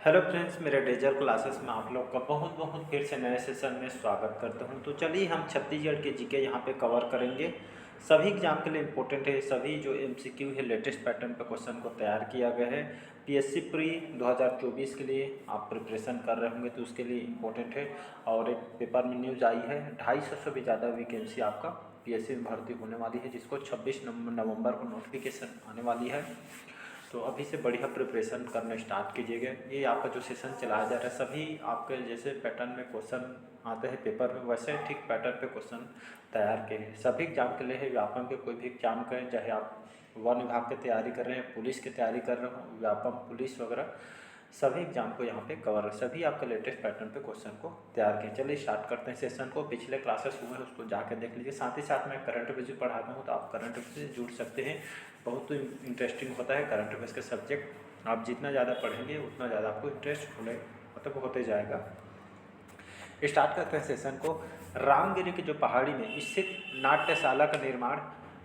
Hello friends, मेरे डेजर classes में आप लोग का बहुत बहुत फिर से नए सेशन में स्वागत करता हूं। तो चलिए हम छत्तीसगढ़ के जीके यहां पे कवर करेंगे। सभी एग्जाम के लिए इम्पोर्टेंट है। सभी जो एमसीक्यू है लेटेस्ट पैटर्न पे क्वेश्चन को तैयार किया गया है। पीएससी प्री 2024 के लिए आप प्रिपरेशन कर रहे होंगे तो उसके लिए इम्पोर्टेंट है। और एक पेपर में न्यूज़ आई है 250 से भी ज़्यादा वैकेंसी आपका पीएससी में भर्ती होने वाली है, जिसको 26 नवंबर को नोटिफिकेशन आने वाली है। तो अभी से बढ़िया प्रिपरेशन करना स्टार्ट कीजिएगा। ये आपका जो सेशन चलाया जा रहा है सभी आपके जैसे पैटर्न में क्वेश्चन आते हैं पेपर में, वैसे ठीक पैटर्न पे क्वेश्चन तैयार किए हैं। सभी एग्जाम के लिए है, व्यापम के कोई भी एग्जाम करें, चाहे आप वन विभाग की तैयारी कर रहे हैं, पुलिस की तैयारी कर रहे हो, व्यापम पुलिस वगैरह सभी एग्जाम को यहाँ पे कवर है। सभी आपके लेटेस्ट पैटर्न पे क्वेश्चन को तैयार किए। चलिए स्टार्ट करते हैं सेशन को। पिछले क्लासेस हुए हैं उसको जाके देख लीजिए। साथ ही साथ मैं करंट अफेयर्स भी पढ़ाता हूँ, तो आप करंट अफेयर्स से जुड़ सकते हैं। बहुत इंटरेस्टिंग होता है करंट अफेयर्स के सब्जेक्ट। आप जितना ज़्यादा पढ़ेंगे उतना ज़्यादा आपको इंटरेस्ट होते जाएगा। स्टार्ट करते हैं सेशन को। रामगिरी की जो पहाड़ी में स्थित नाट्यशाला का निर्माण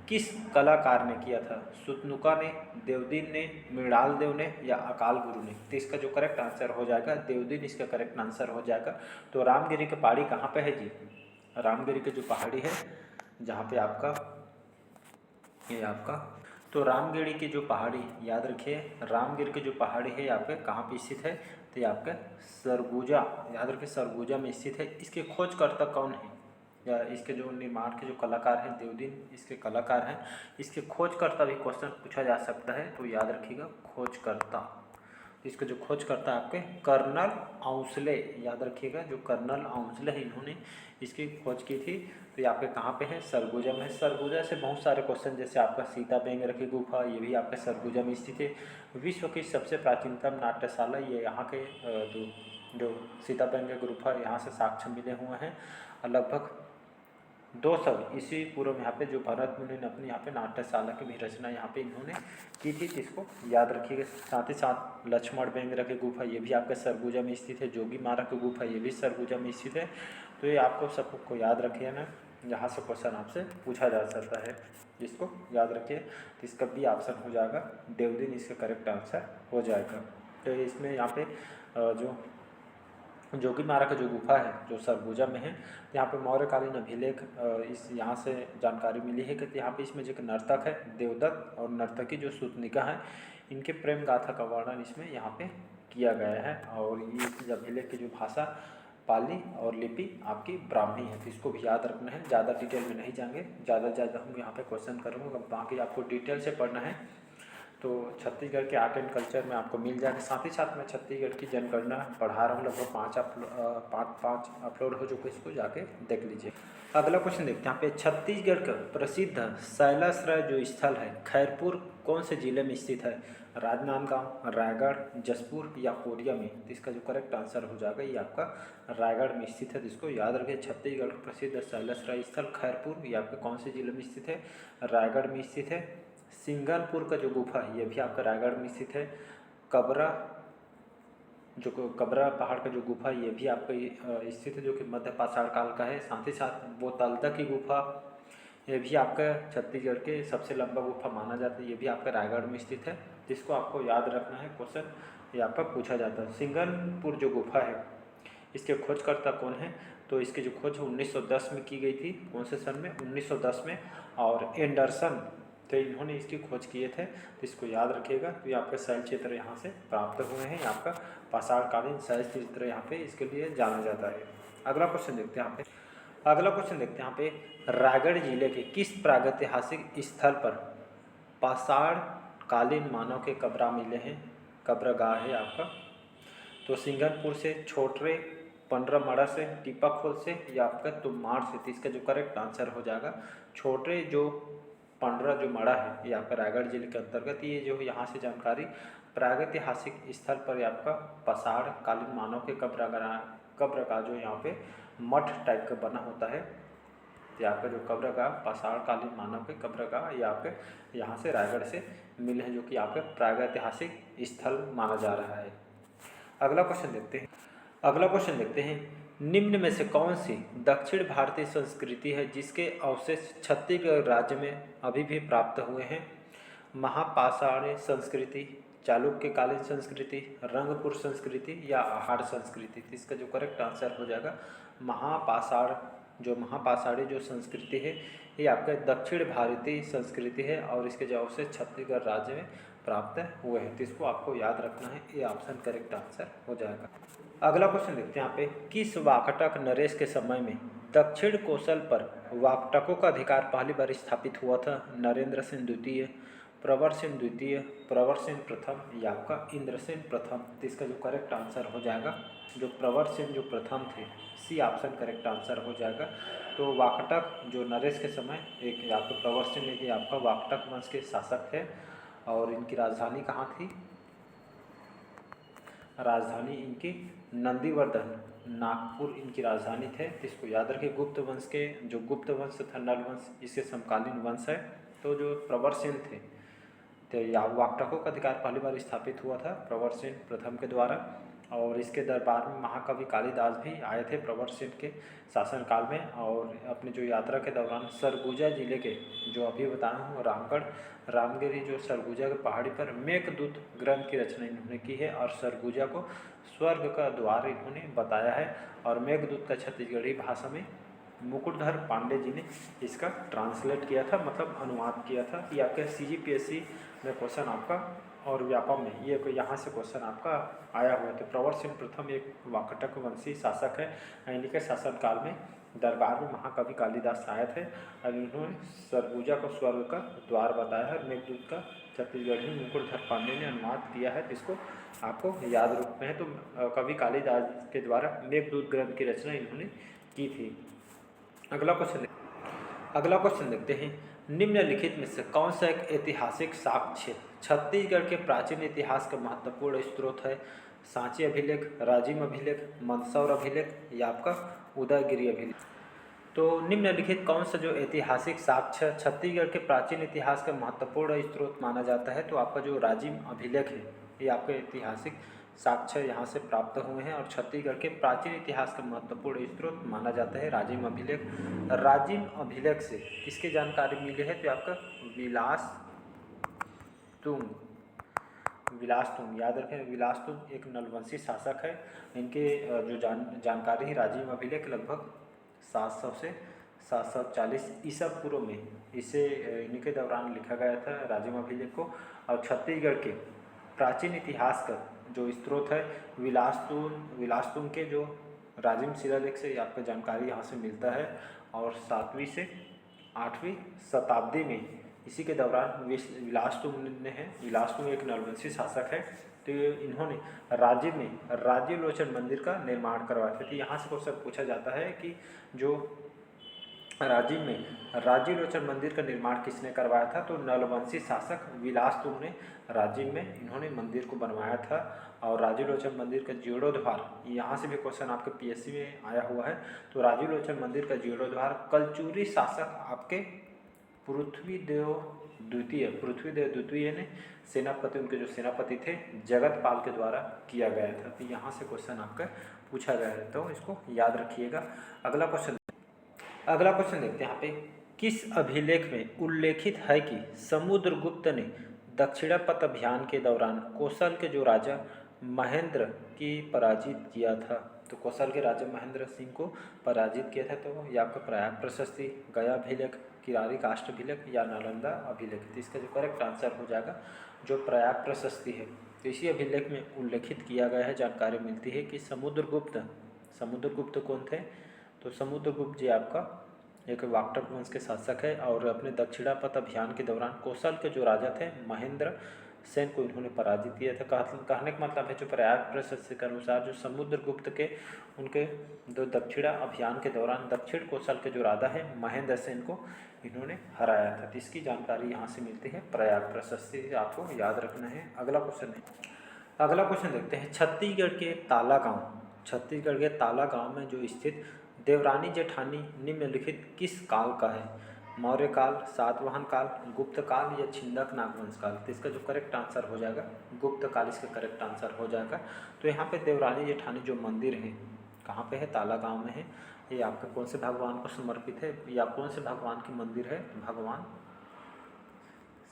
किस कलाकार ने किया था? सुतनुका ने, देवदीन ने, मृणाल देव ने या अकाल गुरु ने? तो इसका जो करेक्ट आंसर हो जाएगा देवदीन, इसका करेक्ट आंसर हो जाएगा। तो रामगिरी की पहाड़ी कहाँ पे है जी? रामगिरी की जो पहाड़ी है जहाँ पे आपका ये आपका तो रामगिरी की जो पहाड़ी याद रखिए, रामगिरी की जो पहाड़ी है यहाँ पे कहाँ पे स्थित है? तो ये आपका सरगुजा, याद रखिए सरगुजा में स्थित है। इसके खोजकर्ता कौन है या इसके जो निर्माण के जो कलाकार हैं देवदीन इसके कलाकार हैं। इसके खोजकर्ता भी क्वेश्चन पूछा जा सकता है, तो याद रखिएगा खोजकर्ता। इसके जो खोजकर्ता आपके कर्नल आउंसले, याद रखिएगा जो कर्नल आउंसले है इन्होंने इसकी खोज की थी। तो ये आपके कहाँ पे है? सरगुजा में। सरगुजा से बहुत सारे क्वेश्चन जैसे आपका सीता बेंगरा की गुफा, ये भी आपके सरगुजा में स्थित है। विश्व की सबसे प्राचीनतम नाट्यशाला ये यहाँ के जो सीता बेंगरा गुफा यहाँ से साक्ष्य मिले हुए हैं। लगभग 200 ईस्वी पूर्व यहाँ पे जो भरत मुनि ने अपनी यहाँ पे नाट्यशाला की भी रचना यहाँ पे इन्होंने की थी, जिसको याद रखिएगा। साथ ही साथ लक्ष्मण बेंगरा की गुफा ये भी आपके सरगुजा में स्थित है। जोगी मारा की गुफा ये भी सरगुजा में स्थित है। तो ये आपको सबको याद रखिए ना, यहाँ से क्वेश्चन आपसे पूछा जा सकता है, जिसको याद रखिए। तो इसका भी ऑप्शन हो जाएगा देवदीन, इसका करेक्ट आंसर हो जाएगा। तो इसमें यहाँ पे जो जोगी मारा का जो गुफा है जो सरगुजा में है, यहाँ पे मौर्यकालीन अभिलेख इस यहाँ से जानकारी मिली है कि यहाँ पे इसमें जो एक नर्तक है देवदत्त और नर्तकी जो सुतनिका है, इनके प्रेम गाथा का वर्णन इसमें यहाँ पे किया गया है। और ये इस अभिलेख की जो भाषा पाली और लिपि आपकी ब्राह्मी है, तो इसको भी याद रखना है। ज़्यादा डिटेल में नहीं जाएंगे, ज़्यादा हम यहाँ पे क्वेश्चन करूँगा, बाकी आपको डिटेल से पढ़ना है तो छत्तीसगढ़ के आर्ट एंड कल्चर में आपको मिल जाएगा। साथ ही साथ मैं छत्तीसगढ़ की जनगणना पढ़ा रहा हूँ, लगभग पाँच अपलोड हो चुके, इसको जाके देख लीजिए। अगला क्वेश्चन देखते हैं यहाँ पे। छत्तीसगढ़ का प्रसिद्ध शैलाश्रय जो स्थल है खैरपुर कौन से जिले में स्थित है? राजनांदगांव, रायगढ़, जशपुर या कोरिया में? तो इसका जो करेक्ट आंसर हो जाएगा ये आपका रायगढ़ में स्थित है, जिसको याद रखिए। छत्तीसगढ़ का प्रसिद्ध शैलाश्रय स्थल खैरपुर ये आपके कौन से जिले में स्थित है? रायगढ़ में स्थित है। सिंगनपुर का जो गुफा है ये भी आपका रायगढ़ में स्थित है। कबरा कबरा पहाड़ का जो गुफा ये भी आपका स्थित है, जो कि मध्य पाषाण काल का है। साथ ही साथ वो तालदा की गुफा ये भी आपका छत्तीसगढ़ के सबसे लंबा गुफा माना जाता है, ये भी आपका रायगढ़ में स्थित है, जिसको आपको याद रखना है। क्वेश्चन ये आपका पूछा जाता है। सिंगनपुर जो गुफा है इसके खोजकर्ता कौन है? तो इसकी जो खोज 1910 में की गई थी। कौन से सन में? 1910 में। और एंडरसन तो इन्होंने इसकी खोज किए थे, तो इसको याद रखिएगा। तो ये आपके शैल क्षेत्र यहाँ से प्राप्त हुए हैं, आपका पाषाणकालीन शैल क्षेत्र यहाँ पे इसके लिए जाना जाता है। अगला क्वेश्चन देखते हैं यहाँ पे। अगला क्वेश्चन देखते हैं यहाँ पे। रायगढ़ जिले के किस प्रागैतिहासिक स्थल पर पाषाणकालीन मानव के कब्र मिले हैं? कब्रगाह है आपका। तो सिंगनपुर से, छोटरे, पंडरमड़ा से, टीपाखोल से या आपका तुमार से? तो इसका जो करेक्ट आंसर हो जाएगा छोटरे जो पंडरा जो मड़ा है ये आपका रायगढ़ जिले के अंतर्गत। ये जो यहाँ से जानकारी प्रागैतिहासिक स्थल पर आपका पाषाण कालीन मानव के कब्र का जो यहाँ पे मठ टाइप का बना होता है, यहाँ पे जो कब्र का पाषाण कालीन मानव के कब्र का ये आपके यहाँ से रायगढ़ से मिले हैं, जो कि आपके प्रागैतिहासिक स्थल माना जा रहा है। अगला क्वेश्चन देखते हैं। अगला क्वेश्चन देखते हैं। निम्न में से कौन सी दक्षिण भारतीय संस्कृति है जिसके अवशेष छत्तीसगढ़ राज्य में अभी भी प्राप्त हुए हैं? महापाषाणी संस्कृति, चालुक्यकालीन संस्कृति, रंगपुर संस्कृति या आहार संस्कृति। तो इसका जो करेक्ट आंसर हो जाएगा महापाषाण, जो महापाषाणी जो संस्कृति है ये आपका दक्षिण भारतीय संस्कृति है और इसके जवाब से छत्तीसगढ़ राज्य में प्राप्त हुए हैं। तो इसको आपको याद रखना है, ये ऑप्शन करेक्ट आंसर हो जाएगा। अगला क्वेश्चन देखते हैं यहाँ पे, किस वाकटक नरेश के समय में दक्षिण कोसल पर वाकटकों का अधिकार पहली बार स्थापित हुआ था? नरेंद्र सेन द्वितीय, प्रवर सेन द्वितीय, प्रवर सेन प्रथम या आपका इंद्रसेन प्रथम। तो इसका जो करेक्ट आंसर हो जाएगा जो प्रवर सेन जो प्रथम थे, सी ऑप्शन करेक्ट आंसर हो जाएगा। तो वाकटक जो नरेश के समय एक आपका प्रवर सेन ये आपका वाकटक वंश के शासक थे और इनकी राजधानी कहाँ थी? राजधानी इनकी नंदीवर्धन, नागपुर इनकी राजधानी थे। तो इसको याद रखिए, गुप्त वंश के जो गुप्त वंश तथा नल वंश इसके समकालीन वंश है। तो जो प्रवर सेन थे तो या वाकटकों का अधिकार पहली बार स्थापित हुआ था प्रवर सेन प्रथम के द्वारा और इसके दरबार में महाकवि कालिदास भी आए थे प्रवर सेन के शासनकाल में। और अपनी जो यात्रा के दौरान सरगुजा जिले के जो अभी बताया हूँ रामगढ़ रामगिरी जो सरगुजा के पहाड़ी पर मेघदूत ग्रंथ की रचना इन्होंने की है और सरगुजा को स्वर्ग का द्वार इन्होंने बताया है। और मेघदूत का छत्तीसगढ़ी भाषा में मुकुटधर पांडे जी ने इसका ट्रांसलेट किया था, मतलब अनुवाद किया था। ये आपके CGPSC में क्वेश्चन आपका और व्यापम में ये यहाँ से क्वेश्चन आपका आया हुआ है। तो प्रवर सेन प्रथम एक वाकटक वंशी शासक है। इन्हीं के शासनकाल में दरबार में महाकवि कालिदास आए थे और इन्होंने सरगुजा को स्वर्ग का द्वार बताया है। मेघदूत का छत्तीसगढ़ी मुकुटधर पांडे ने अनुवाद किया है, जिसको आपको याद रखना है। तो कवि कालिदास के द्वारा मेघदूत ग्रंथ की रचना इन्होंने की थी। अगला क्वेश्चन देखते हैं, निम्नलिखित में से कौन सा एक ऐतिहासिक साक्ष्य छत्तीसगढ़ के प्राचीन इतिहास का महत्वपूर्ण स्रोत है? सांची अभिलेख, राजिम अभिलेख, मंदसौर अभिलेख या आपका उदयगिरी अभिलेख। तो निम्नलिखित कौन सा जो ऐतिहासिक साक्ष्य छत्तीसगढ़ के प्राचीन इतिहास का महत्वपूर्ण स्रोत माना जाता है? तो आपका जो राजिम अभिलेख है ये आपके ऐतिहासिक साक्ष्य यहाँ से प्राप्त हुए हैं और छत्तीसगढ़ के प्राचीन इतिहास का महत्वपूर्ण स्रोत माना जाता है राजिम अभिलेख। राजिम अभिलेख से किसकी जानकारी मिली है? तो आपका विलासतुंग याद रखें, विलासतुंग एक नलवंशी शासक है। इनके जो जानकारी है राजिम अभिलेख लगभग 700 से 740 ईसा पूर्व में इसे इन्हीं के दौरान लिखा गया था राजिम अभिलेख को। और छत्तीसगढ़ के प्राचीन इतिहास का जो स्रोत है विलासतुंग के जो राजिम शिलालेख से आपको जानकारी यहाँ से मिलता है। और 7वीं से 8वीं शताब्दी में इसी के दौरान विलासतुंग एक नलवंशी शासक है। तो इन्होंने राज्य में राज्यलोचन मंदिर का निर्माण करवाया था। तो यहाँ से क्वेश्चन पूछा जाता है कि जो राज्य में राज्यलोचन मंदिर का निर्माण किसने करवाया था? तो नलवंशी शासक विलासतुंग ने राज्य में इन्होंने मंदिर को बनवाया था। और राज्यलोचन मंदिर का जीर्णोद्धार, यहाँ से भी क्वेश्चन आपके PSC में आया हुआ है। तो राज्यलोचन मंदिर का जीर्णोद्धार कलचुरी शासक आपके पृथ्वीदेव द्वितीय ने सेनापति, उनके जो सेनापति थे जगतपाल के द्वारा किया गया था। तो यहाँ से क्वेश्चन आपका पूछा गया है, तो इसको याद रखिएगा। अगला क्वेश्चन देखते हैं यहाँ पे, किस अभिलेख में उल्लेखित है कि समुद्रगुप्त ने दक्षिणापथ अभियान के दौरान कौशल के जो राजा महेंद्र की पराजित किया था? तो कौशल के राजा महेंद्र सिंह को पराजित किया था। तो ये आपका प्रयाग प्रशस्ति, गया अभिलेख, किरारी काष्ठ अभिलेख या नालंदा अभिलेख। तो इसका जो करेक्ट आंसर हो जाएगा जो प्रयाग प्रशस्ति है। तो इसी अभिलेख में उल्लेखित किया गया है, जानकारी मिलती है कि समुद्रगुप्त कौन थे? तो समुद्रगुप्त जी आपका एक वाकटक वंश के शासक है और अपने दक्षिणापथ अभियान के दौरान कौशल के जो राजा थे महेंद्र सेन को इन्होंने पराजित किया था। कहने का मतलब है जो प्रयाग प्रशस्ति के अनुसार जो समुद्रगुप्त के उनके जो दक्षिणा अभियान के दौरान दक्षिण कौशल के जो राजा है महेंद्र सेन को इन्होंने हराया था। तो इसकी जानकारी यहाँ से मिलती है प्रयाग प्रशस्ति, आपको याद रखना है। अगला क्वेश्चन देखते हैं, छत्तीसगढ़ के ताला गांव में जो स्थित देवरानी जेठानी निम्नलिखित किस काल का है? मौर्य काल, सातवाहन काल, गुप्त काल या छिंदक नागवंश काल? तो इसका जो करेक्ट आंसर हो जाएगा गुप्त काल, इसका करेक्ट आंसर हो जाएगा। तो यहाँ पे देवरानी जेठानी जो मंदिर है कहाँ पे है? ताला गांव में है। ये आपके कौन से भगवान को समर्पित है या कौन से भगवान की मंदिर है? भगवान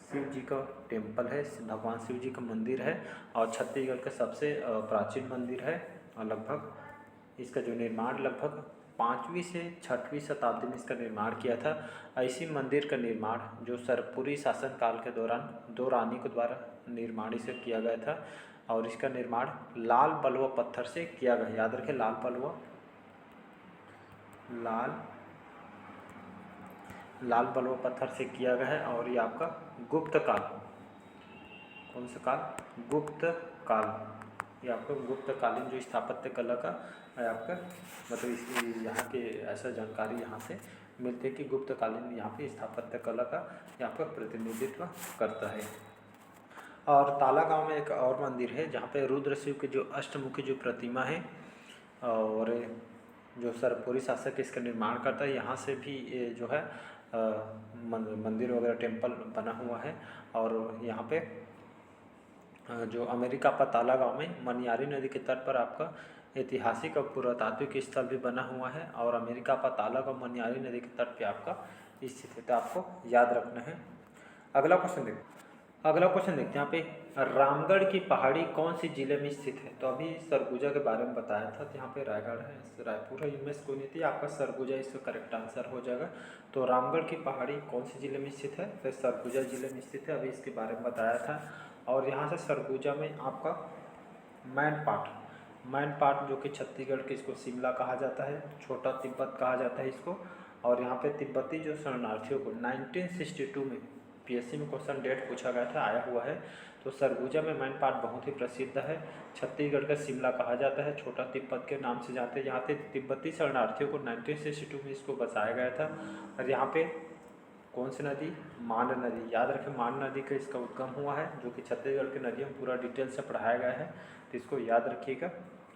शिव जी का टेम्पल है, भगवान शिव जी का मंदिर है और छत्तीसगढ़ का सबसे प्राचीन मंदिर है। और लगभग इसका जो निर्माण लगभग 5वीं से 6वीं शताब्दी में इसका निर्माण किया था। इसी मंदिर का निर्माण जो सरपुरी शासनकाल के दौरान 2 रानी के द्वारा निर्माण इसे किया गया था और इसका निर्माण लाल बलुआ पत्थर से किया गया। याद रखें, लाल बलुआ पत्थर से किया गया है। और ये आपका गुप्त काल, कौन सा काल? गुप्त काल। ये आपका गुप्तकालीन जो स्थापत्य कला का है आपका, मतलब इसकी यहाँ के ऐसा जानकारी यहाँ से मिलती है कि गुप्तकालीन यहाँ पे स्थापत्य कला का यहाँ पर प्रतिनिधित्व करता है। और ताला गांव में एक और मंदिर है जहाँ पे रुद्र शिव की जो अष्टमुखी जो प्रतिमा है और जो सरपुरी शासक इसका निर्माण करता है, यहाँ से भी ये जो है मंदिर वगैरह टेम्पल बना हुआ है। और यहाँ पे जो अमेरिका का ताला गांव में मनियारी नदी के तट पर आपका ऐतिहासिक और पुरातात्विक स्थल भी बना हुआ है और अमेरिका का ताला गांव मनियारी नदी के तट पे आपका स्थित है, तो आपको याद रखना है। अगला क्वेश्चन देखते हैं यहाँ पे, रामगढ़ की पहाड़ी कौन सी जिले में स्थित है? तो अभी सरगुजा के बारे में बताया था, तो यहाँ पे रायगढ़ है, रायपुर है, इनमें से कोई नहीं थी, आपका सरगुजा इसका करेक्ट आंसर हो जाएगा। तो रामगढ़ की पहाड़ी कौन सी जिले में स्थित है? तो सरगुजा जिले में स्थित है, अभी इसके बारे में बताया था। और यहाँ से सरगुजा में आपका मैनपाट जो कि छत्तीसगढ़ के, इसको शिमला कहा जाता है, छोटा तिब्बत कहा जाता है इसको। और यहाँ पे तिब्बती जो शरणार्थियों को 1962 में पीएससी में क्वेश्चन डेट पूछा गया था, आया हुआ है। तो सरगुजा में मैनपाट बहुत ही प्रसिद्ध है, छत्तीसगढ़ का शिमला कहा जाता है, छोटा तिब्बत के नाम से जानते हैं। यहाँ पे तिब्बती शरणार्थियों को 1962 में इसको बसाया गया था। और यहाँ पे कौन सी नदी? मांड नदी। याद रखें, मांड नदी का इसका उद्गम हुआ है, जो कि छत्तीसगढ़ की नदियों में पूरा डिटेल से पढ़ाया गया है, तो इसको याद रखिएगा।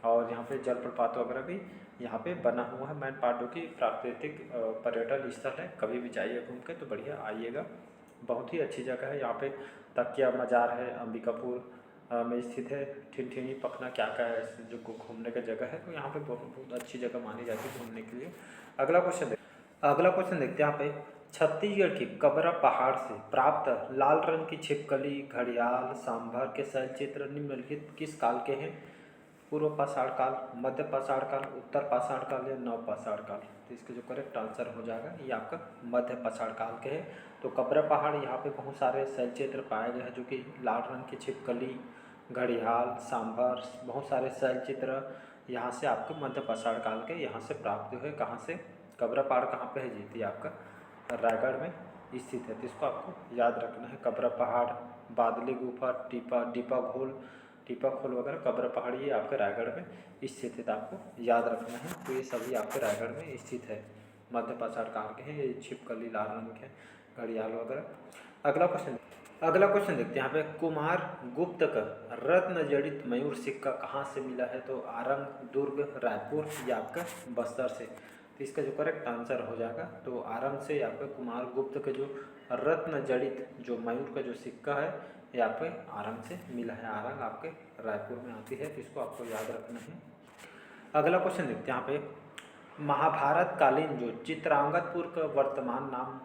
और यहाँ पे जलप्रपात वगैरह भी यहाँ पे बना हुआ है। मैनपाट जो कि प्राकृतिक पर्यटन स्थल है, कभी भी जाइए घूम के तो बढ़िया आइएगा, बहुत ही अच्छी जगह है। यहाँ पे तकिया मजार है, अंबिकापुर में स्थित है, ठिनठिनी पखना क्या क्या है जो घूमने का जगह है, तो यहाँ पे बहुत अच्छी जगह मानी जाती है घूमने के लिए। अगला क्वेश्चन देखते हैं यहाँ पे, छत्तीसगढ़ की कबरा पहाड़ से प्राप्त लाल रंग की छिपकली, घड़ियाल, सांभर के शैलचित्र निम्नलिखित किस काल के हैं? पूर्व पाषाण काल, मध्य पाषाण काल, उत्तर पाषाण काल या नव पाषाण काल? तो इसका जो करेक्ट आंसर हो जाएगा ये आपका मध्य पाषाण काल के हैं। तो कबरा पहाड़ यहाँ पे बहुत सारे शैलचित्र पाए गए हैं, जो कि लाल रंग की छिपकली, घड़ियाल, सांभर, बहुत सारे शैलचित्र यहाँ से आपके मध्य पाषाण काल के यहाँ से प्राप्त हुए। कहाँ से? कबरा पहाड़ कहाँ पे है? जीती आपका रायगढ़ में स्थित है, तो इसको आपको याद रखना है। कबरा पहाड़, बादली गुफा, टीपा खोल वगैरह कबरा पहाड़ ये आपके रायगढ़ में स्थित है, तो आपको याद रखना है। तो ये सभी आपके रायगढ़ में स्थित है, मध्य पाषाण काल के हैं, ये छिपकली लाल रंग के, घड़ियाल वगैरह। अगला क्वेश्चन देखते हैं यहाँ पे, कुमार गुप्त का रत्न जड़ित मयूर सिक्का कहाँ से मिला है? तो आरंग, दुर्ग, रायपुर या आपका बस्तर से? तो इसका जो करेक्ट आंसर हो जाएगा तो आरंग से आपका कुमार गुप्त का जो रत्न जड़ित जो मयूर का जो सिक्का है ये आपके आरंग से मिला है। आरंग आपके रायपुर में आती है, तो इसको आपको याद रखना है। अगला क्वेश्चन देखते हैं यहाँ पे, महाभारत कालीन जो चित्रांगतपुर का वर्तमान नाम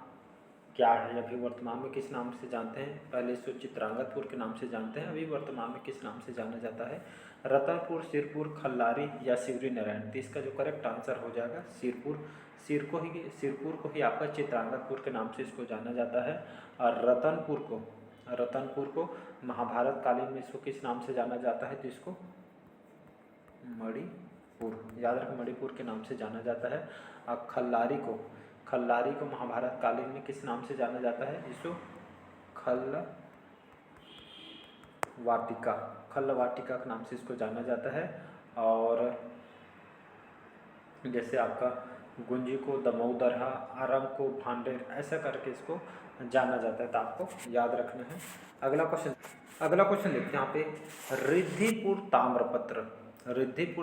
क्या है? अभी वर्तमान में किस नाम से जानते हैं? पहले इसको चित्रांगतपुर के नाम से जानते हैं, अभी वर्तमान में किस नाम से जाना जाता है? रतनपुर, सिरपुर, खल्लारी या शिवरी नारायण? तो इसका जो करेक्ट आंसर हो जाएगा सिरपुर। सिरपुर को ही आपका चित्रांगतपुर के नाम से इसको जाना जाता है। और रतनपुर को महाभारत कालीन में इसको किस नाम से जाना जाता है? तो इसको मणिपुर, याद रखें, मणिपुर के नाम से जाना जाता है। और खल्लारी को महाभारत कालीन में किस नाम से जाना जाता है? इसको खल वाटिका के नाम से इसको जाना जाता है। और जैसे आपका गुंजी को दमोदरहा, आरंग को भांडेर, ऐसा करके इसको जाना जाता है, तो आपको याद रखना है। अगला क्वेश्चन देखते हैं यहाँ पे, रिद्धिपुर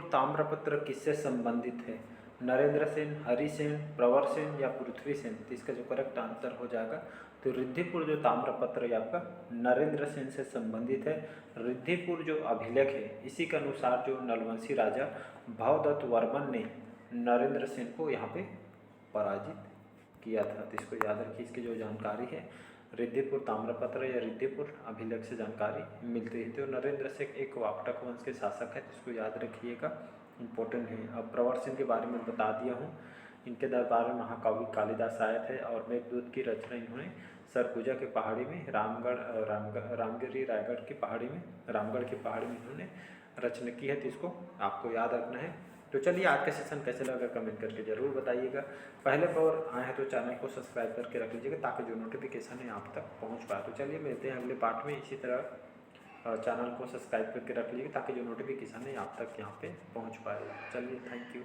ताम्रपत्र किससे संबंधित है? नरेंद्र सेन, हरि सेन, प्रवर सेन या पृथ्वी सेन? तो इसका जो करेक्ट आंसर हो जाएगा तो रिद्धिपुर जो ताम्रपत्र है आपका नरेंद्र सेन से संबंधित है। रिद्धिपुर जो अभिलेख है इसी के अनुसार जो नलवंशी राजा भवदत्त वर्मन ने नरेंद्र सेन को यहाँ पे पराजित किया था, तो इसको याद रखिए। इसकी जो जानकारी है रिद्धिपुर ताम्रपत्र या रिद्धिपुर अभिलेख से जानकारी मिलती है। तो नरेंद्र से एक वाकटक वंश के शासक है, जिसको याद रखिएगा, इम्पोर्टेंट है। अब प्रवर सिंह के बारे में बता दिया हूँ। इनके दरबार में महाकवि कालिदास आए थे और मेघदूत की रचना इन्होंने सरगुजा के पहाड़ी में, रामगिरी रायगढ़ की पहाड़ी में, रामगढ़ की पहाड़ी में इन्होंने रचना की है। तो इसको आपको याद रखना है। तो चलिए, आज का सेशन कैसे लगा कमेंट करके ज़रूर बताइएगा। पहले पर आए हैं तो चैनल को सब्सक्राइब करके रख लीजिएगा, ताकि जो नोटिफिकेशन है आप तक पहुंच पाए। तो चलिए, मिलते हैं अगले पार्ट में। इसी तरह चैनल को सब्सक्राइब करके रख लीजिएगा, ताकि जो नोटिफिकेशन है आप तक यहाँ पे पहुंच पाएगा। चलिए, थैंक यू।